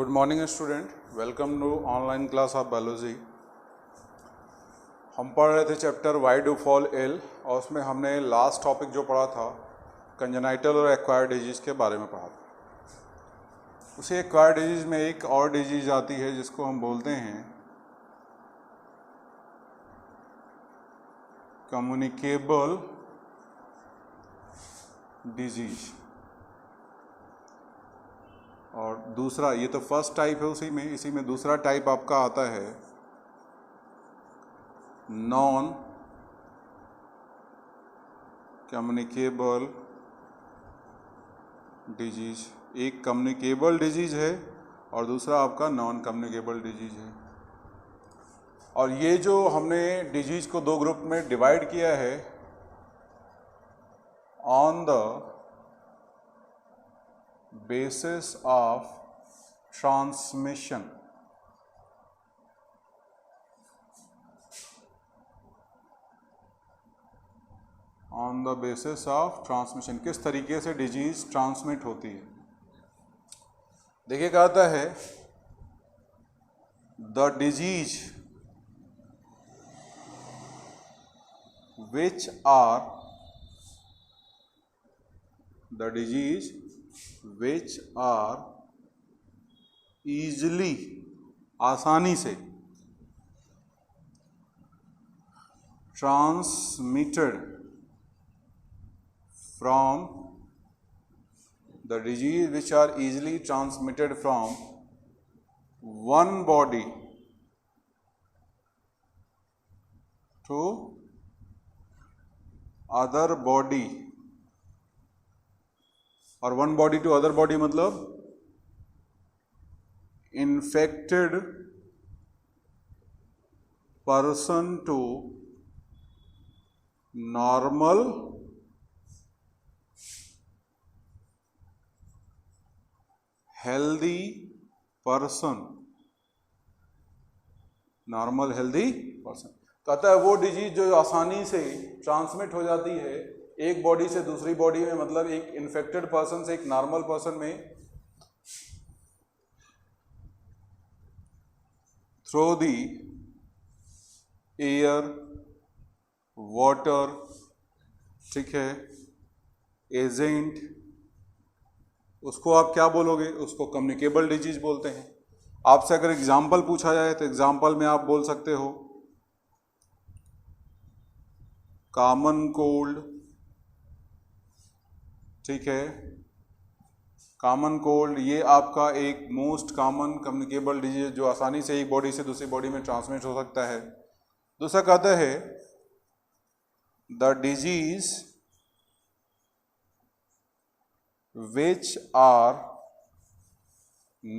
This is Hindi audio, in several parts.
Good morning student, welcome to online class of biology. हम पढ़ रहे थे chapter why do fall ill और उसमें हमने लास्ट टॉपिक जो पढ़ा था कंजेनाइटल और एक्वायर्ड डिजीज़ के बारे में पढ़ा था। उसी एक्वायर्ड डिजीज़ में एक और डिजीज़ आती है जिसको हम बोलते हैं कम्युनिकेबल डिजीज़। और दूसरा, ये तो फर्स्ट टाइप है, इसी में दूसरा टाइप आपका आता है नॉन कम्युनिकेबल डिजीज़। एक कम्युनिकेबल डिजीज़ है और दूसरा आपका नॉन कम्युनिकेबल डिजीज़ है। और ये जो हमने डिजीज़ को दो ग्रुप में डिवाइड किया है on the basis of transmission। On the basis of transmission, किस तरीके से डिजीज ट्रांसमिट होती है। देखिए कहता है the disease which are easily, आसानी से transmitted from one body to other body. और one body to other body मतलब infected person to normal healthy person। Normal healthy person कहता है वो डिजीज जो आसानी से ट्रांसमिट हो जाती है एक बॉडी से दूसरी बॉडी में, मतलब एक इन्फेक्टेड पर्सन से एक नॉर्मल पर्सन में, थ्रू दी एयर, वाटर, ठीक है, एजेंट, उसको आप क्या बोलोगे? उसको कम्युनिकेबल डिजीज बोलते हैं। आपसे अगर एग्जाम्पल पूछा जाए तो एग्जाम्पल में आप बोल सकते हो कॉमन कोल्ड, ठीक है, कॉमन कोल्ड ये आपका एक मोस्ट कॉमन कम्युनिकेबल डिजीज जो आसानी से एक बॉडी से दूसरी बॉडी में ट्रांसमिट हो सकता है। दूसरा कहता है the disease which are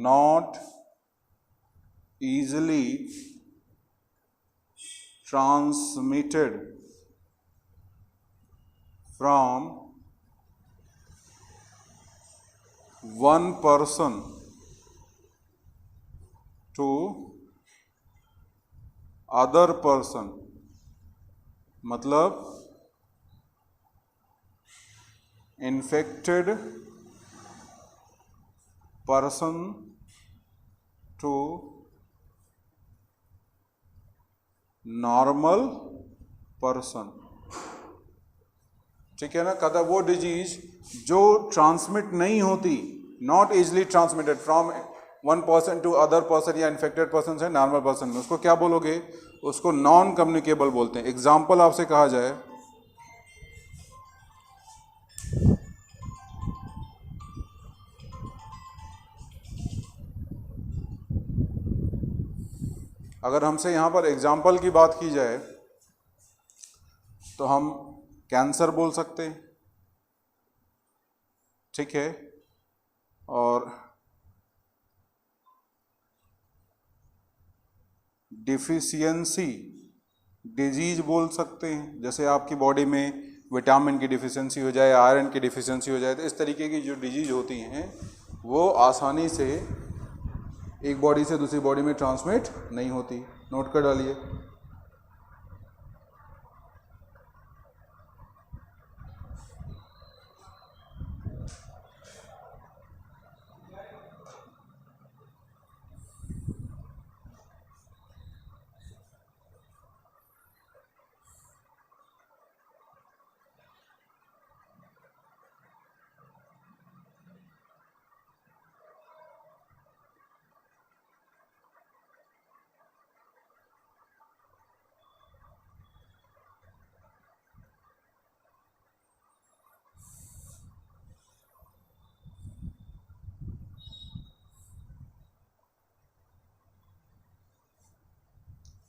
not easily transmitted from one person to other person। मतलब infected person to normal person, ठीक है ना। कहता वो डिजीज जो ट्रांसमिट नहीं होती, not easily transmitted from one person to other person या इन्फेक्टेड पर्सन से नॉर्मल पर्सन में, उसको क्या बोलोगे? उसको नॉन कम्युनिकेबल बोलते हैं। एग्जाम्पल आपसे कहा जाए अगर हमसे यहाँ पर एग्जाम्पल की बात की जाए तो हम कैंसर बोल सकते हैं, ठीक है, और डिफिशियंसी डिजीज बोल सकते हैं। जैसे आपकी बॉडी में विटामिन की डिफिशियंसी हो जाए, आयरन की डिफिशियंसी हो जाए, तो इस तरीके की जो डिजीज होती हैं वो आसानी से एक बॉडी से दूसरी बॉडी में ट्रांसमिट नहीं होती। नोट कर डालिए।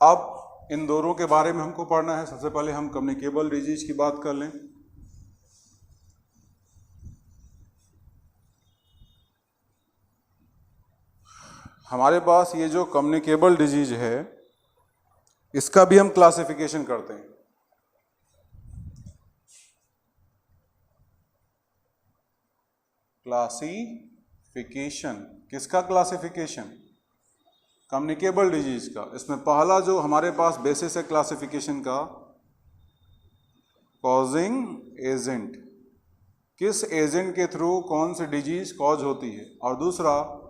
अब इन दोनों के बारे में हमको पढ़ना है। सबसे पहले हम कम्युनिकेबल डिजीज की बात कर लें। हमारे पास ये जो कम्युनिकेबल डिजीज है इसका भी हम क्लासिफिकेशन करते हैं। क्लासिफिकेशन किसका? क्लासिफिकेशन कम्युनिकेबल डिजीज का। इसमें पहला जो हमारे पास बेसिस है क्लासिफिकेशन का, कॉजिंग एजेंट, किस एजेंट के थ्रू कौन सी डिजीज कॉज होती है, और दूसरा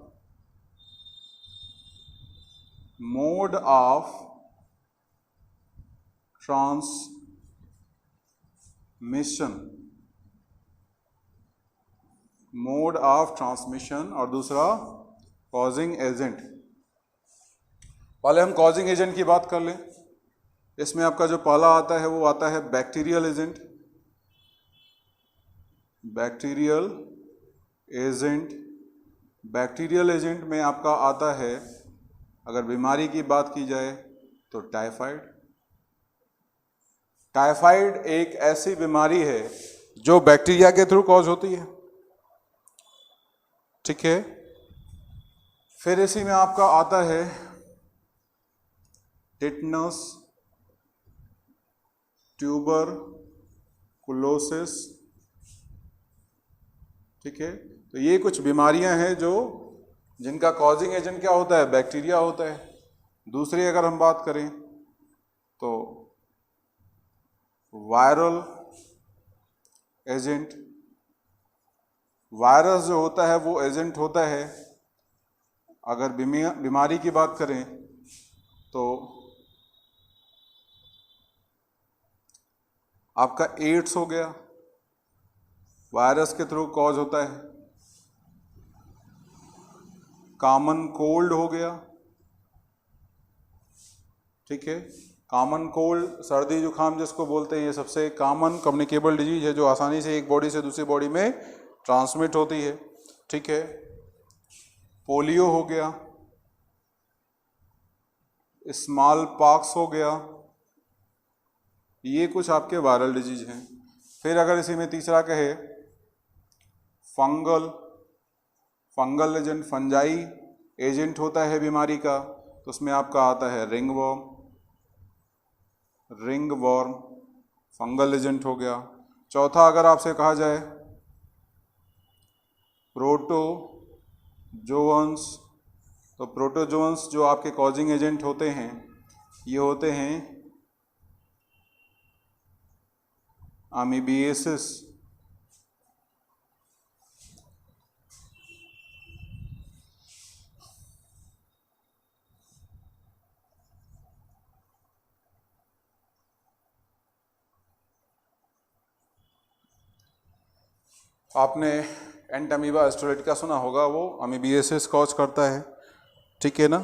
mode of transmission, mode of transmission, और दूसरा कॉजिंग एजेंट। पहले हम कॉजिंग एजेंट की बात कर लें। इसमें आपका जो पहला आता है वो आता है bacterial agent. Bacterial agent, bacterial agent में आपका आता है, अगर बीमारी की बात की जाए तो टाइफाइड। टाइफाइड एक ऐसी बीमारी है जो बैक्टीरिया के थ्रू कॉज होती है, ठीक है। फिर इसी में आपका आता है टिटनस, ट्यूबरकुलोसिस, ठीक है। तो ये कुछ बीमारियां हैं जो जिनका कॉजिंग एजेंट क्या होता है? बैक्टीरिया होता है। दूसरी अगर हम बात करें तो वायरल एजेंट, वायरस जो होता है वो एजेंट होता है। अगर बीमारी की बात करें तो आपका एड्स हो गया, वायरस के थ्रू कॉज होता है। कॉमन कोल्ड हो गया, ठीक है। कॉमन कोल्ड, सर्दी जुकाम जिसको बोलते हैं, ये सबसे कॉमन कम्युनिकेबल डिजीज है जो आसानी से एक बॉडी से दूसरी बॉडी में ट्रांसमिट होती है, ठीक है। पोलियो हो गया, स्मॉल पॉक्स हो गया, ये कुछ आपके वायरल डिजीज हैं। फिर अगर इसी में तीसरा कहे फंगल एजेंट, फंजाई एजेंट होता है बीमारी का, तो उसमें आपका आता है रिंगवॉर्म, फंगल एजेंट हो गया। चौथा अगर आपसे कहा जाए प्रोटोजोअन्स, तो प्रोटोजोअन्स जो आपके कॉजिंग एजेंट होते हैं ये होते हैं अमीबिएसिस, आपने एंटामीबा एस्ट्रोलेटिका सुना होगा, वो अमीबिएसिस कॉज करता है, ठीक है ना।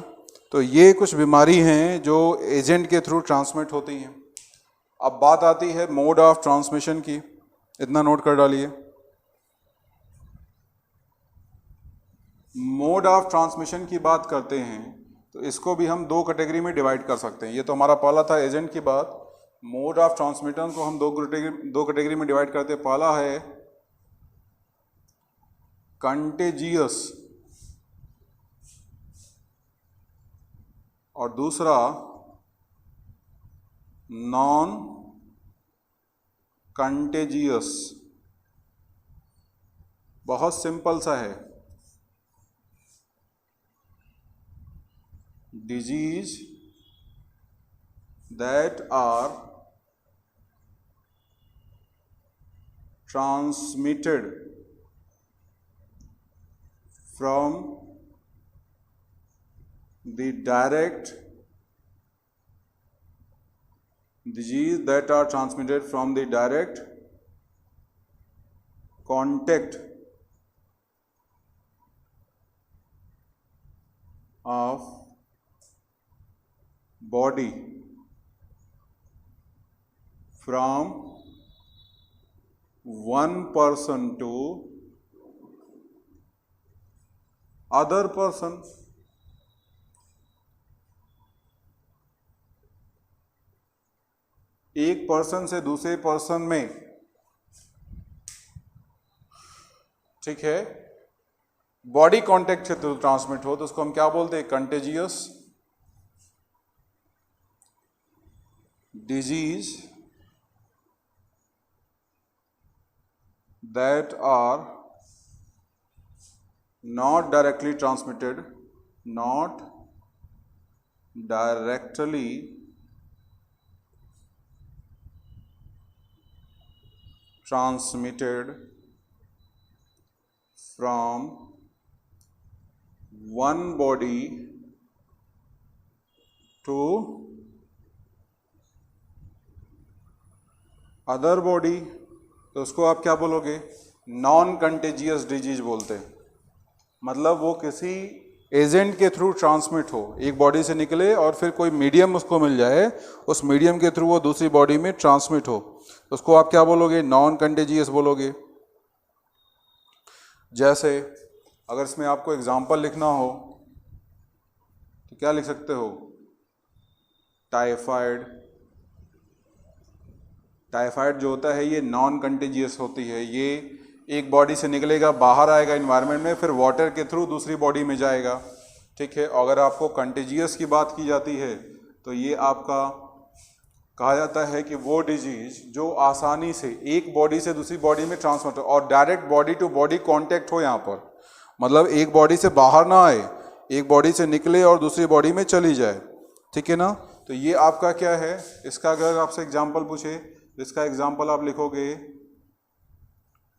तो ये कुछ बीमारी हैं जो एजेंट के थ्रू ट्रांसमिट होती हैं। अब बात आती है मोड ऑफ ट्रांसमिशन की, इतना नोट कर डालिए। मोड ऑफ ट्रांसमिशन की बात करते हैं तो इसको भी हम दो कैटेगरी में डिवाइड कर सकते हैं। ये तो हमारा पहला था एजेंट की बात। मोड ऑफ ट्रांसमिशन को हम दो कैटेगरी में डिवाइड करते हैं। पहला है कंटेजियस और दूसरा नॉन कंटेजियस। बहुत सिंपल सा है। Disease that are transmitted from the direct, disease that are transmitted from the direct contact of body from one person to other person। एक पर्सन से दूसरे पर्सन में, ठीक है, बॉडी कांटेक्ट से तो ट्रांसमिट हो तो उसको हम क्या बोलते हैं? Contagious disease that are not directly transmitted from one body to other body, तो उसको आप क्या बोलोगे? नॉन कंटेजियस डिजीज बोलते हैं। मतलब वो किसी एजेंट के थ्रू ट्रांसमिट हो, एक बॉडी से निकले और फिर कोई मीडियम उसको मिल जाए, उस मीडियम के थ्रू वो दूसरी बॉडी में ट्रांसमिट हो, उसको आप क्या बोलोगे? नॉन कंटेजियस बोलोगे। जैसे अगर इसमें आपको एग्जांपल लिखना हो तो क्या लिख सकते हो? टाइफाइड। टाइफाइड जो होता है ये नॉन कंटेजियस होती है, ये एक बॉडी से निकलेगा, बाहर आएगा इन्वायरमेंट में, फिर वाटर के थ्रू दूसरी बॉडी में जाएगा, ठीक है। अगर आपको कंटेजियस की बात की जाती है तो ये आपका कहा जाता है कि वो डिजीज जो आसानी से एक बॉडी से दूसरी बॉडी में ट्रांसफर हो और direct body to body contact हो। यहाँ पर मतलब एक बॉडी से बाहर ना आए, एक बॉडी से निकले और दूसरी बॉडी में चली जाए, ठीक है ना। तो ये आपका क्या है? इसका अगर आपसे एग्जाम्पल पूछे, इसका एग्जाम्पल आप लिखोगे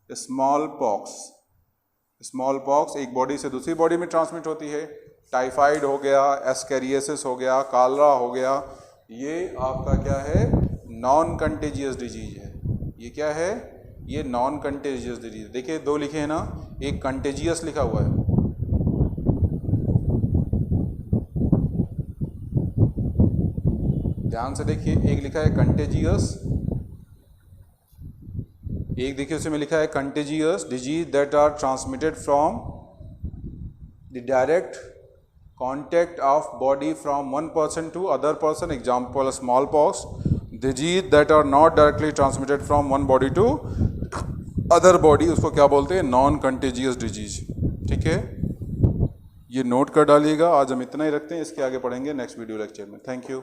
स्मॉल पॉक्स। स्मॉल पॉक्स एक बॉडी से दूसरी बॉडी में ट्रांसमिट होती है। टाइफाइड हो गया, एस्कैरियोसिस हो गया, कालरा हो गया, ये आपका क्या है? नॉन कंटेजियस डिजीज है। ये क्या है? ये नॉन कंटेजियस डिजीज। देखिए दो लिखे हैं ना, एक कंटेजियस लिखा हुआ है, ध्यान से देखिए, एक लिखा है कंटेजियस, एक देखिए उसमें लिखा है contagious disease that are transmitted from the direct contact of body from one person to other person. Example smallpox. Disease that are not directly transmitted from one body to other body, उसको क्या बोलते हैं? नॉन कंटेजियस डिजीज, ठीक है। ये नोट कर डालिएगा। आज हम इतना ही रखते हैं, इसके आगे पढ़ेंगे नेक्स्ट वीडियो लेक्चर में। Thank you.